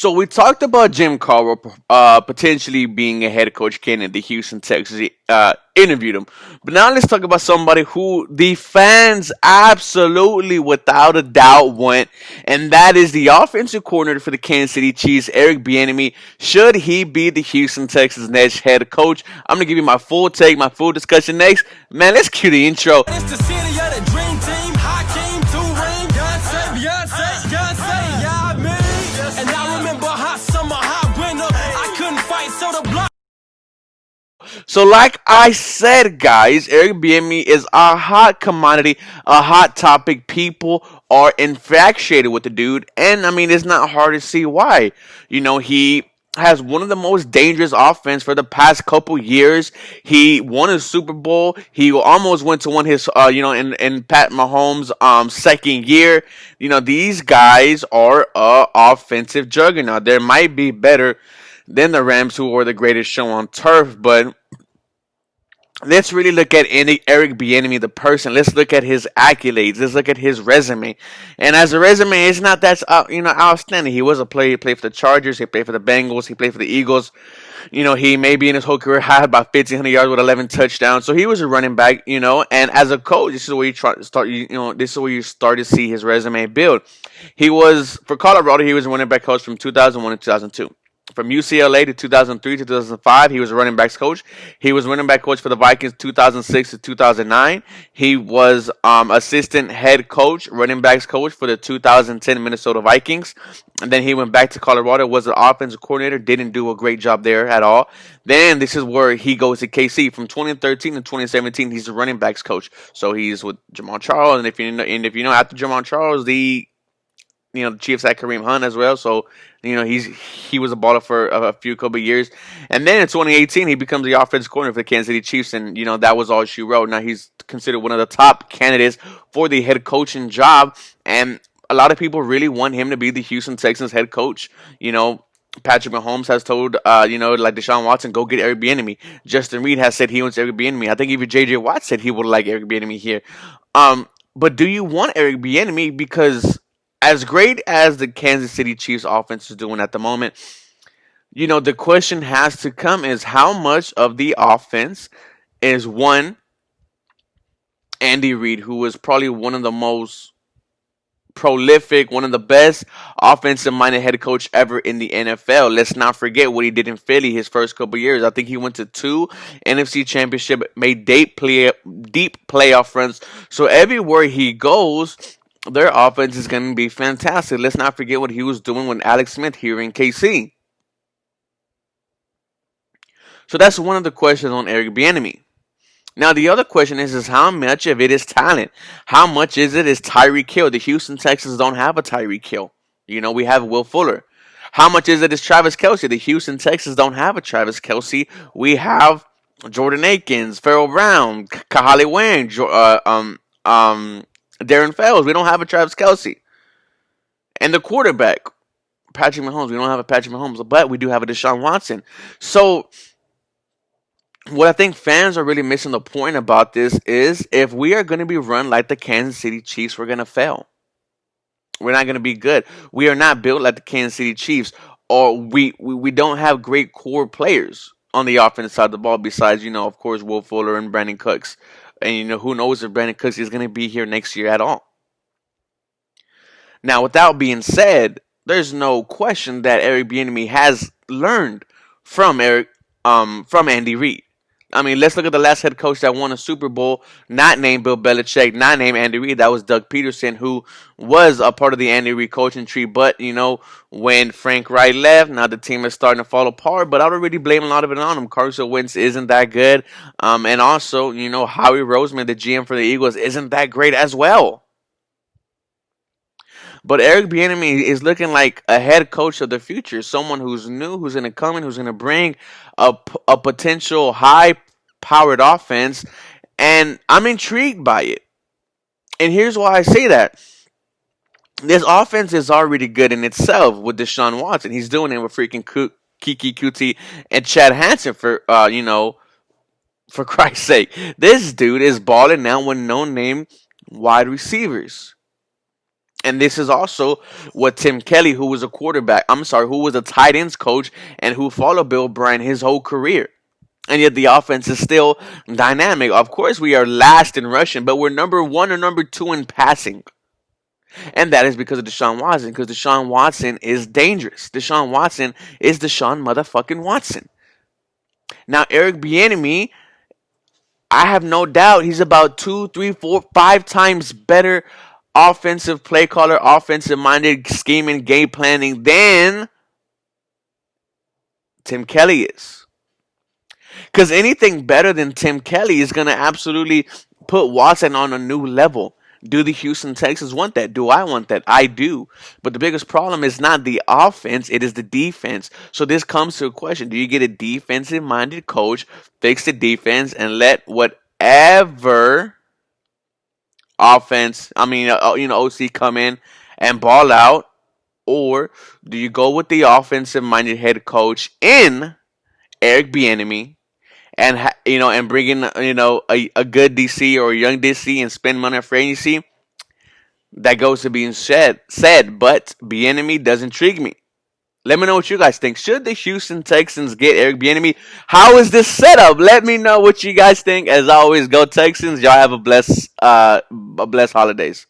So we talked about Jim Caldwell potentially being a head coach candidate. The Houston Texans interviewed him, but now let's talk about somebody who the fans absolutely, without a doubt, want, and that is the offensive coordinator for the Kansas City Chiefs, Eric Bienemy. Should he be the Houston Texans' next head coach? I'm gonna give you my full take, my full discussion next. Man, let's cue the intro. It's the city of the dream team. Hakeem, Turing, Beyonce, yeah, me. And I remember hot summer, hot winter. I couldn't fight, so the block. So, like I said, guys, Eric Bienemy is a hot commodity, a hot topic. People are infatuated with the dude, and I mean, it's not hard to see why. He has one of the most dangerous offense for the past couple years. He won a Super Bowl. He almost went to one his, in Pat Mahomes' second year. These guys are a offensive juggernaut. They might be better than the Rams, who are the greatest show on turf, but let's really look at Eric Bieniemy, the person. Let's look at his accolades. Let's look at his resume. And as a resume, it's not that outstanding. He was a player. He played for the Chargers. He played for the Bengals. He played for the Eagles. He maybe in his whole career had about 1,500 yards with 11 touchdowns. So he was a running back. And as a coach, this is where you try to start. This is where you start to see his resume build. He was for Colorado. He was a running back coach from 2001 to 2002. From UCLA to 2003 to 2005, he was a running backs coach. He was running back coach for the Vikings 2006 to 2009. He was assistant head coach, running backs coach for the 2010 Minnesota Vikings. And then he went back to Colorado, was an offensive coordinator, didn't do a great job there at all. Then this is where he goes to KC. From 2013 to 2017, he's a running backs coach. So he's with Jamal Charles. And if you know, after Jamal Charles, the Chiefs had Kareem Hunt as well, so he was a baller for a couple of years, and then in 2018 he becomes the offensive coordinator for the Kansas City Chiefs, and that was all she wrote. Now he's considered one of the top candidates for the head coaching job, and a lot of people really want him to be the Houston Texans head coach. Patrick Mahomes has told, like Deshaun Watson, go get Eric Bieniemy. Justin Reed has said he wants Eric Bieniemy. I think even J.J. Watt said he would like Eric Bieniemy here. But do you want Eric Bieniemy? Because as great as the Kansas City Chiefs offense is doing at the moment, the question has to come is how much of the offense is one, Andy Reid, who is probably one of the most prolific, one of the best offensive-minded head coach ever in the NFL. Let's not forget what he did in Philly his first couple years. I think he went to 2 NFC championship, made deep playoff runs. So everywhere he goes, their offense is going to be fantastic. Let's not forget what he was doing with Alex Smith here in KC. So that's one of the questions on Eric Bieniemy. Now, the other question is how much of it is talent? How much is Tyreek Hill? The Houston Texans don't have a Tyreek Hill. We have Will Fuller. How much is Travis Kelce? The Houston Texans don't have a Travis Kelce. We have Jordan Akins, Farrell Brown, Kahale Wang, Darren Fells. We don't have a Travis Kelce. And the quarterback, Patrick Mahomes. We don't have a Patrick Mahomes, but we do have a Deshaun Watson. So what I think fans are really missing the point about this is if we are going to be run like the Kansas City Chiefs, we're going to fail. We're not going to be good. We are not built like the Kansas City Chiefs, or we don't have great core players on the offensive side of the ball besides, of course, Will Fuller and Brandon Cooks. And, who knows if Brandon Cooks is going to be here next year at all. Now, with that being said, there's no question that Eric Bieniemy has learned from Andy Reid. I mean, let's look at the last head coach that won a Super Bowl, not named Bill Belichick, not named Andy Reid. That was Doug Peterson, who was a part of the Andy Reid coaching tree. But, when Frank Reich left, now the team is starting to fall apart. But I don't really blame a lot of it on him. Carson Wentz isn't that good. And also, Howie Roseman, the GM for the Eagles, isn't that great as well. But Eric Bieniemy is looking like a head coach of the future, someone who's new, who's going to come in, who's going to bring a potential high-powered offense, and I'm intrigued by it. And here's why I say that. This offense is already good in itself with Deshaun Watson. He's doing it with freaking Kiki Kuti and Chad Hansen for Christ's sake. This dude is balling now with no-name wide receivers. And this is also what Tim Kelly, who was a quarterback, I'm sorry, who was a tight ends coach and who followed Bill Bryan his whole career. And yet the offense is still dynamic. Of course, we are last in rushing, but we're number one or number two in passing. And that is because of Deshaun Watson, because Deshaun Watson is dangerous. Deshaun Watson is Deshaun motherfucking Watson. Now, Eric Bienemy, I have no doubt he's about 2, 3, 4, 5 times better offensive play caller, offensive minded, scheming, game planning than Tim Kelly is. Because anything better than Tim Kelly is going to absolutely put Watson on a new level. Do the Houston Texans want that? Do I want that? I do. But the biggest problem is not the offense, it is the defense. So this comes to a question. Do you get a defensive minded coach, fix the defense, and let whatever offense, OC come in and ball out? Or do you go with the offensive minded head coach in Eric Bieniemy and and bring in a good DC or a young DC and spend money on free agency? That goes to being said, but Bieniemy does intrigue me. Let me know what you guys think. Should the Houston Texans get Eric Bieniemy? How is this set up? Let me know what you guys think. As always, go Texans. Y'all have a blessed holidays.